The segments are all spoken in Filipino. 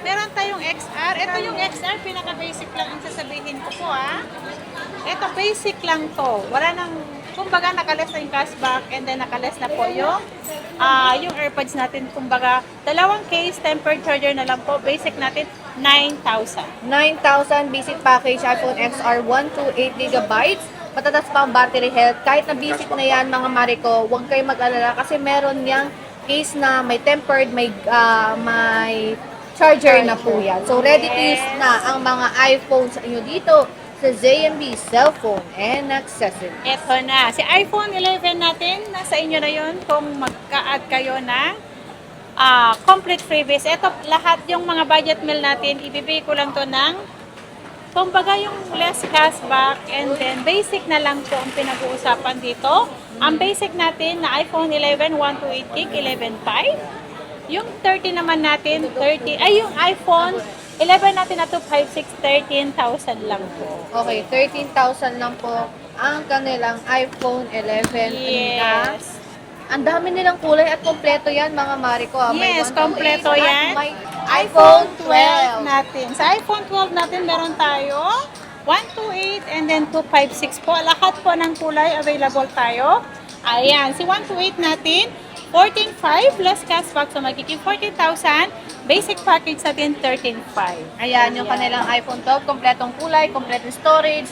Meron tayong XR. Ito yung XR, pinaka-basic lang ang sasabihin ko po Ito, basic lang to. Wala nang, kumbaga nakaless na yung cashback and then nakaless na po yung AirPods natin. Kumbaga, dalawang case, tempered charger na lang po. Basic natin, 9,000. 9,000 basic package iPhone XR 128 GB. Matatas pa ang battery health. Kahit na basic na yan mga Mariko, huwag kayo mag-alala kasi meron niyang case na may tempered, may charger na po yan. So ready to use na ang mga iPhones inyo dito sa JMB Cellphone and Accessories. Ito na. Si iPhone 11 natin, nasa inyo na yun kung magka-add kayo ng complete freebies. Ito, lahat yung mga budget meal natin, ibibigay ko lang to ng kumbaga yung less cashback and then basic na lang po ang pinag-uusapan dito. Ang basic natin na iPhone 11, 128GB, 11.5. Yung 30 naman natin, yung iPhone 11 natin na 256, 13,000 lang po. Okay, 13,000 lang po ang kanilang iPhone 11. Yes. Ang dami nilang kulay at kompleto yan mga Mariko. May Yes, 128 kompleto at yan. may iPhone 12 natin. Sa iPhone 12 natin, meron tayo 128 and then 256 po. Lahat po ng kulay available tayo. Ayan, si 128 natin, 14.5 less cashback. So, magiging 14,000. Basic package natin, 13.5. Ayan, yung kanilang iPhone 12, kompletong kulay, kompletong storage,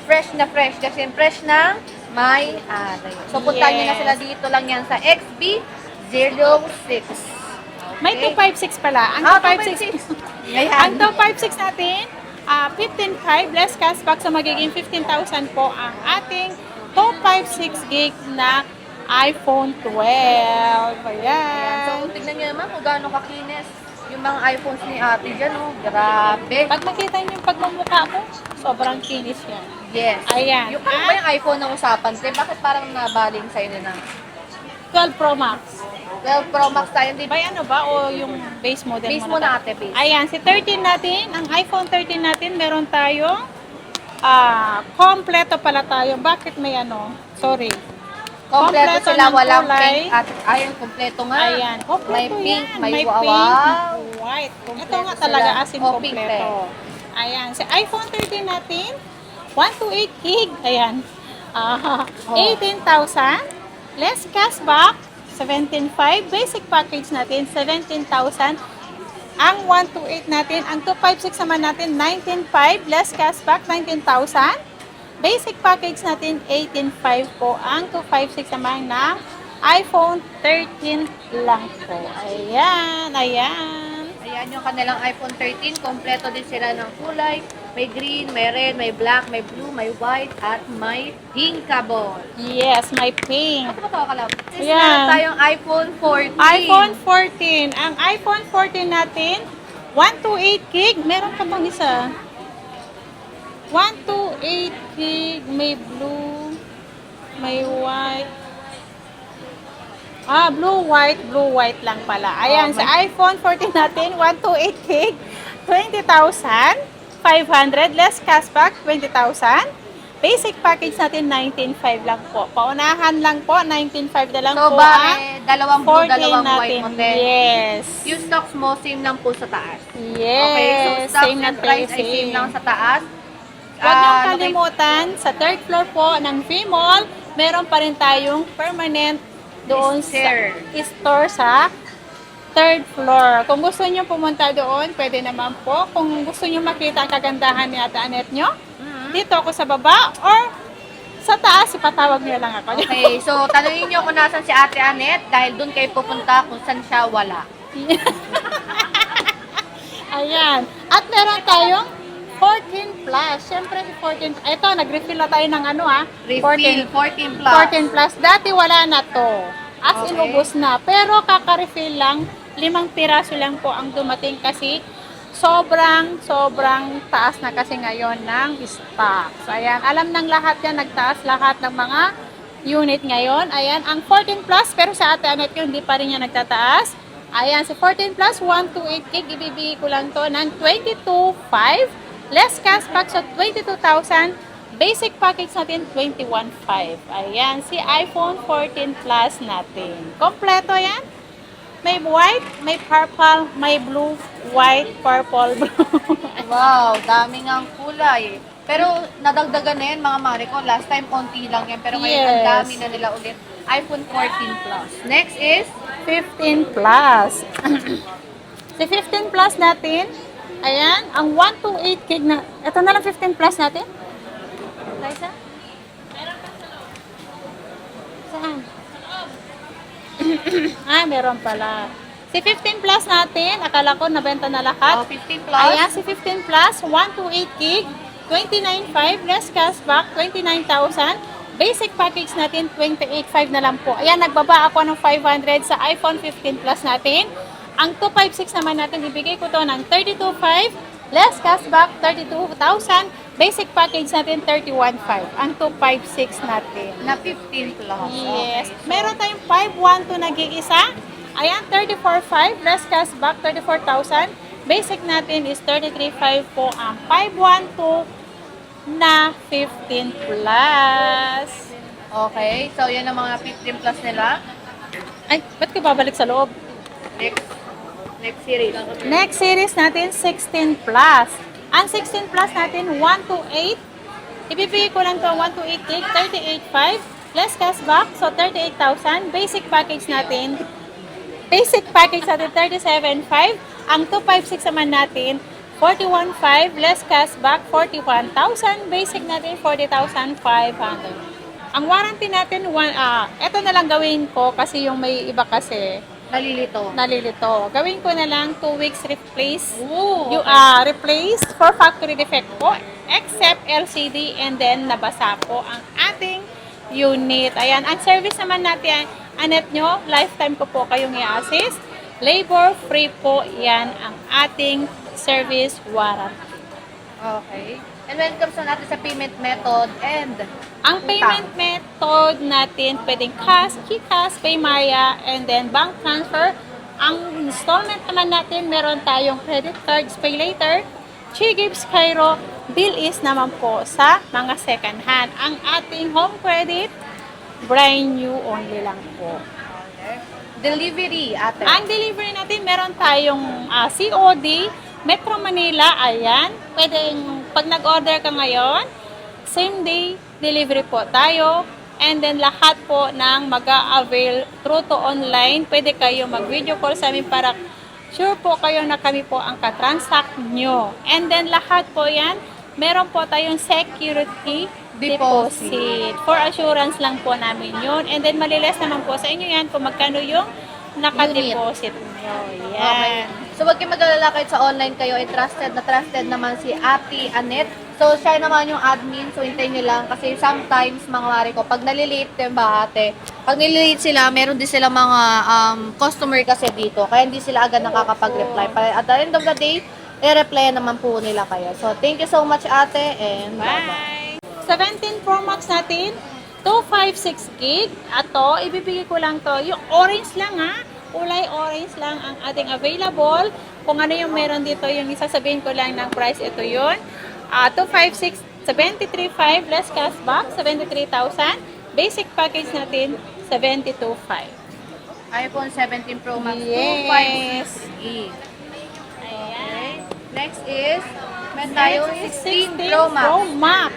fresh na fresh. Kasi fresh na may So, puntahan nyo na sila dito lang yan sa XB06. May 256 pala. Ang 256, ang 256 natin, 15.5 less cashback. So, magiging 15,000 po ang ating 256 gig na iPhone 12. Ayan. So, tignan nyo naman kung gaano kakinis yung mga iPhones ni ate dyan, oh. Grabe. Pag makita niyo yung pagmumukha ko, sobrang kinis yan. Yes. Ayan. Yung parang ba yung iPhone na usapan? Bakit parang nabaling sa'yo na 12 Pro Max. 12 Pro Max tayo, hindi ba? By ano ba? O yung base model Base mo mo na ate, base. Ayan, si 13 natin, ang iPhone 13 natin, meron tayong kompleto pala tayo. Bakit may Sorry. Kompleto sila, ng walang kulay. pink at ayun, kompleto nga. Ayan, kompleto May pink, yan. may pink, wow. white. Ito Kompleto nga sila. talaga as in O, pink kompleto. Ayan, si iPhone 13 natin, 128 gig. Ayan. 18,000. Less cashback, 17,500. Basic package natin, 17,000. Ang 128 natin, ang 256 naman natin, 19,500. Less cashback, 19,000. Basic package natin, 18,500 po. Ang 256 naman na iPhone 13 lang po. Ayan, ayan. Ayan yung kanilang iPhone 13. Kompleto din sila ng kulay. May green, may red, may black, may blue, may white, at may pinkable. Yes, may pink. Ano ba ito kalab? Ayan. Meron tayong iPhone 14. iPhone 14. Ang iPhone 14 natin, 128 gig. Meron pa bang isa? 128 gig. May blue. May white. Blue, white lang pala. Ayan, sa iPhone 14 natin, 128 gig. 20,500. Less cashback, 20,000. Basic package natin, 19,500 lang po. Paunahan lang po, 19,500 na lang So, po. dalawang blue, 14 dalawang white natin. model. Yes. Yung stocks mo, same lang po sa taas. Yes. Okay, so stocks Same and na price ay same lang sa taas. Huwag niyong kalimutan, sa third floor po ng V-Mall, meron pa rin tayong permanent doon sa store sa third floor. Kung gusto niyo pumunta doon, pwede naman po. Kung gusto niyo makita ang kagandahan ni Ate Anet nyo, dito ako sa baba or sa taas, ipatawag niyo lang ako. Okay, so tanungin niyo kung nasan si Ate Anet dahil doon kayo pupunta kung saan siya wala. Ayan. At meron tayong 14 plus. Siyempre, 14. Ito, nag-refill na tayo ng Refill, 14 plus. 14 plus. Dati wala na to. As Okay. inubos na. Pero kaka-refill lang, 5 piraso lang po ang dumating kasi sobrang taas na kasi ngayon ng stock. So, ayan. Alam ng lahat yan, nagtaas lahat ng mga unit ngayon. Ayan, ang 14 plus, pero sa Ate Anet ko, hindi pa rin yan nagtataas. Ayan, si 14 plus, 128 gig, ibibigay ko lang to ng 22,500. Less cashback sa 22,000. Basic package natin, 21,500. Ayan, si iPhone 14 Plus natin. Kompleto yan. May white, may purple, may blue, white, purple, blue. Wow, daming ang kulay. Pero nadagdagan na yan mga mare ko. Last time konti lang yan. Pero ngayon ang Yes. dami na nila ulit. iPhone 14 Plus. Next is 15 plus. Si 15 plus natin, ayan, ang 128 gig na, ito na lang 15 plus natin. Liza? Saan? Meron pala. Si 15 plus natin, akala ko nabenta na lahat. 15 Plus. Ayan, si 15 plus, 128 gig, 29.5, less cashback, 29,000. Basic package natin, 28.5 na lang po. Ayan, nagbaba ako ng 500 sa iPhone 15 plus natin. Ang 256 naman natin, ibigay ko to ng 32.5, less cashback, 32,000. Basic package natin, 31.5. Ang 256 natin. Na 15 Plus. Yes. Okay. Meron tayong 512 na gig isa. Ayan, 34.5, less cashback, 34,000. Basic natin is 33.5 po ang 512 na 15 plus. Okay. So, yan ang mga 15 Plus nila. Ay, ba't ka babalik sa loob? Next series. Next series natin, 16 plus. Ang 16 plus natin, 128. Ibibigay ko lang to 128 gig, 38.5. Less cashback, so 38,000. Basic package natin, 37.5. Ang 256 naman natin, 41.5. Less cashback, 41,000. Basic natin, 40,500. Ang warranty natin, eto na lang gawin ko kasi yung may iba kasi nalilito. Gawin ko na lang 2 weeks replace. Ooh, You replace for factory defect po, except LCD and then nabasa po ang ating unit. Ayan, ang service naman natin, anet nyo, lifetime ko po kayong i-assist. Labor free po, yan ang ating service warranty. Okay. And when it comes to natin sa payment method and Ang payment method natin, pwedeng cash, GCash, Paymaya, and then bank transfer. Ang installment naman natin, meron tayong credit cards, pay later, Chi-Gives, Cairo, bill is naman po sa mga second hand. Ang ating home credit, brand new only lang po. delivery, ate. Ang delivery natin, meron tayong COD, Metro Manila, ayan. Pwedeng, pag nag-order ka ngayon, same day delivery po tayo. And then, lahat po ng mag-a-avail through to online. Pwede kayo mag-video call sa amin para sure po kayo na kami po ang katransact nyo. And then, lahat po yan, meron po tayong security deposit. For assurance lang po namin yun. And then, maliles naman po sa inyo yan kung magkano yung naka-deposit nyo. Okay. Yan. So, wag kayong mag-alala kahit sa online kayo, trusted naman si Ate Anet. So, siya naman yung admin. So, hintayin nyo lang. Kasi sometimes, mga mare ko, pag nalilate, diba ate? Pag nalilate sila, meron din sila mga customer kasi dito. Kaya hindi sila agad nakakapag-reply. At the end of the day, i-reply naman po nila kayo. So, thank you so much ate. And bye-bye. Bye! 17 Pro Max natin, 256 gig. Ato, ibibigay ko lang to. Yung orange lang ha. Kulay orange lang ang ating available. Kung ano yung meron dito, yung isasabihin ko lang ng price, ito yun. 256, 73.5 less cashback, 73,000. Basic package natin, 72.5. iPhone 17 Pro Max Yes. 256 Ayan. Next is, meron tayong 16 Pro Max. Pro Max.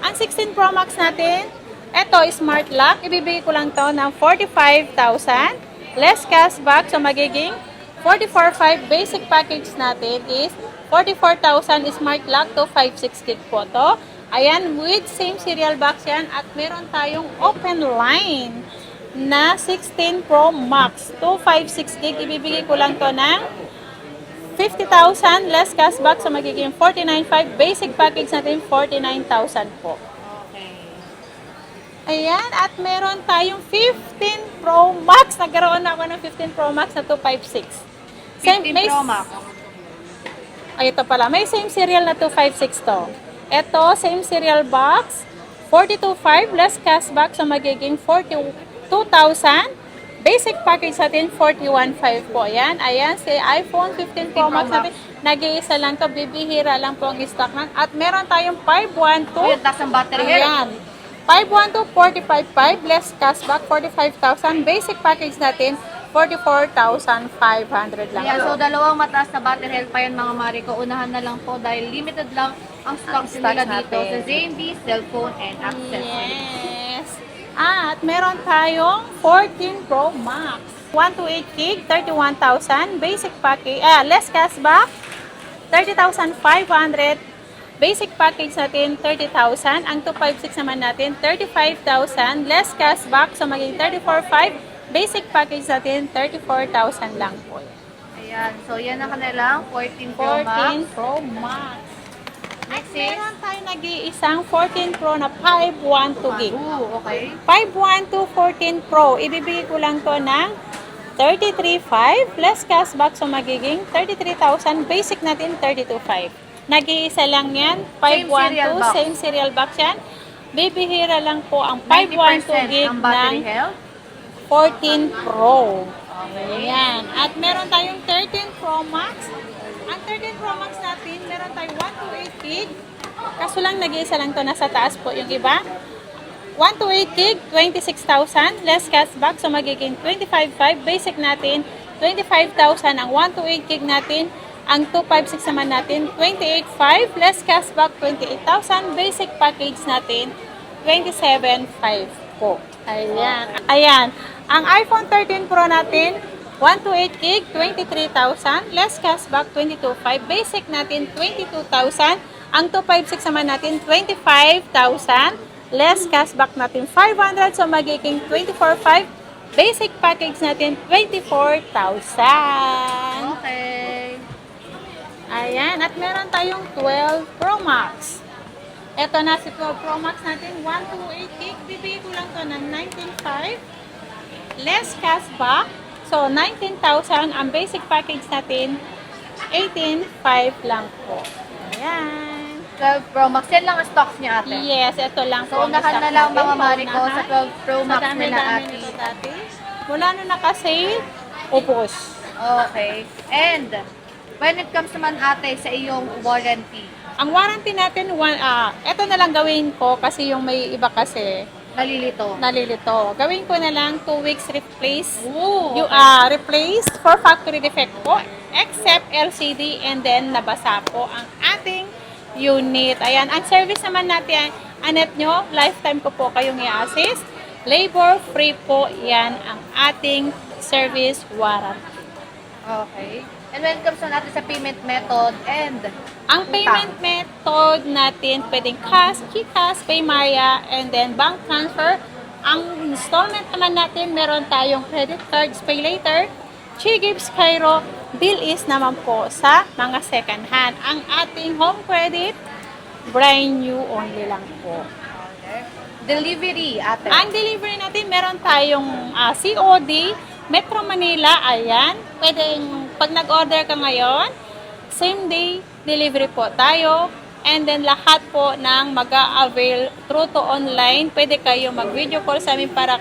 Ang 16 Pro Max natin, ito, smart lock. Ibibigay ko lang to ng 45,000. Less cashback, so magiging 44.5. Basic package natin is 44,000 smart lock to 56 gig po to. Ayan, with same serial box yan. At meron tayong open line na 16 Pro Max to 56 gig. Ibibigay ko lang to ng 50,000 less cashback, so magiging 49.5. Basic package natin 49,000 po. Okay. Ayan, at meron tayong 15 Pro Max. Nagkaroon na ako ng 15 Pro Max na 256. 15 Pro Max. Ay, ito pala. May same serial na 256 to. Ito, same serial box. 42.5 less cashback, so magiging 42,000. Basic package natin, 41.5 po. Ayan, ayan, si iPhone 15 Pro Max natin. Nag-iisa lang to, bibihira lang po ang stock na. At meron tayong 512. Yung taas ng battery here. Ayan. 512, 45.5 less cashback, 45,000. Basic package natin, 44,500 lang. Ayan, so dalawang mataas na battery health pa yan mga mare ko. Unahan na lang po dahil limited lang ang stocks stocks nila dito natin. sa ZMB, cellphone, and accessories. Yes. At meron tayong 14 Pro Max. 128 gig, 31,000. Basic package, less cashback, 30,500. Basic package natin, 30,000. Ang 256 naman natin, 35,000. Less cashback, so maging 34,500. Basic package natin, 34,000 lang po. Ayan, so yan ang kanilang 14 Pro Max. 14 Pro Max. Next is, Meron tayo nag-iisang 14 Pro na 512 gig. okay. 512 14 Pro. Ibibigay ko lang to ng 33,500 plus cashback, so magiging 33,000. Basic natin 32,500. Nag-iisa lang yan. 512, same serial box yan. Bibihira lang po ang 512 gig ang battery ng health. 14 Pro. Okay. Ayan. At meron tayong 13 Pro Max. Ang 13 Pro Max natin, meron tayong 128 gig. Kaso lang, nag-iisa lang to, nasa taas po yung iba. 128 gig, 26,000. Less cashback, so magiging 25,500. Basic natin, 25,000 ang 128 gig natin. Ang 256 naman natin, 28,500. Less cashback, 28,000. Basic package natin, 27,500 po. Ayan. Ayan. Ang iPhone 13 Pro natin, 128 gig, 23,000. Less cashback, 22,500. Basic natin, 22,000. Ang 256 naman natin, 25,000. Less cashback natin, 500. So, magiging 24,500. Basic package natin, 24,000. Okay. Ayan. At meron tayong 12 Pro Max. Ito na si 12 Pro Max natin, 128 gig. Bibigay ko lang to ng 19,500. Less cashback. So, 19,000. Ang basic package natin, 18,500 lang po. Ayan. 12 Pro Max. Yan lang ang stocks niya ate. Yes, ito lang So, po ang unahan stock na lang natin. mga mare ko sa 12 Pro Sa Max nila dami-dami ate. nito dati. Mula nung naka-sale, upos. Okay. And, when it comes naman ate sa iyong warranty, Ang warranty natin, ito na lang gawin ko kasi yung may iba kasi nalilito. Gawin ko na lang 2 weeks replace. Ooh, You replace for factory defect po, except LCD, and then nabasa po ang ating unit. Ayan, ang service naman natin, anet nyo, lifetime ko po kayong i-assist. Labor free po, yan ang ating service warranty. Okay. And when it comes na natin sa payment method and Ang payment method natin, pwedeng cash, GCash, Paymaya, and then bank transfer. Ang installment naman natin, meron tayong credit cards, pay later, Chigips, Cairo, bill is naman po sa mga second hand. Ang ating home credit, brand new only lang po. delivery ate. Ang delivery natin, meron tayong COD, Metro Manila, ayan. Pwedeng, pag nag-order ka ngayon, same day delivery po tayo. And then lahat po ng mag-a-avail through to online, pwede kayo mag-video call sa amin para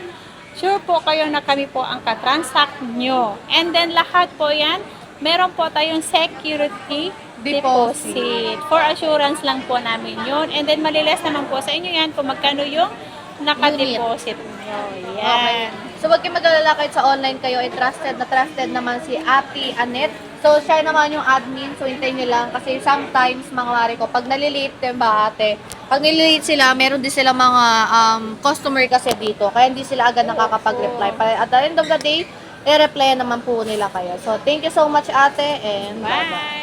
sure po kayo na kami po ang katransact nyo. And then lahat po yan, meron po tayong security deposit. For assurance lang po namin yun. And then maliles naman po sa inyo yan kung magkano yung nakadeposit nyo. Okay. Yan. So, wag kayong mag-alala kahit sa online kayo, trusted naman si Ate Anet. So, siya naman yung admin. So, hintayin nyo lang. Kasi sometimes, mga mare ko, pag nalilate, diba ate? Pag nalilate sila, meron din sila mga customer kasi dito. Kaya hindi sila agad nakakapag-reply. At the end of the day, i-reply naman po nila kayo. So, thank you so much ate and bye-bye. Bye!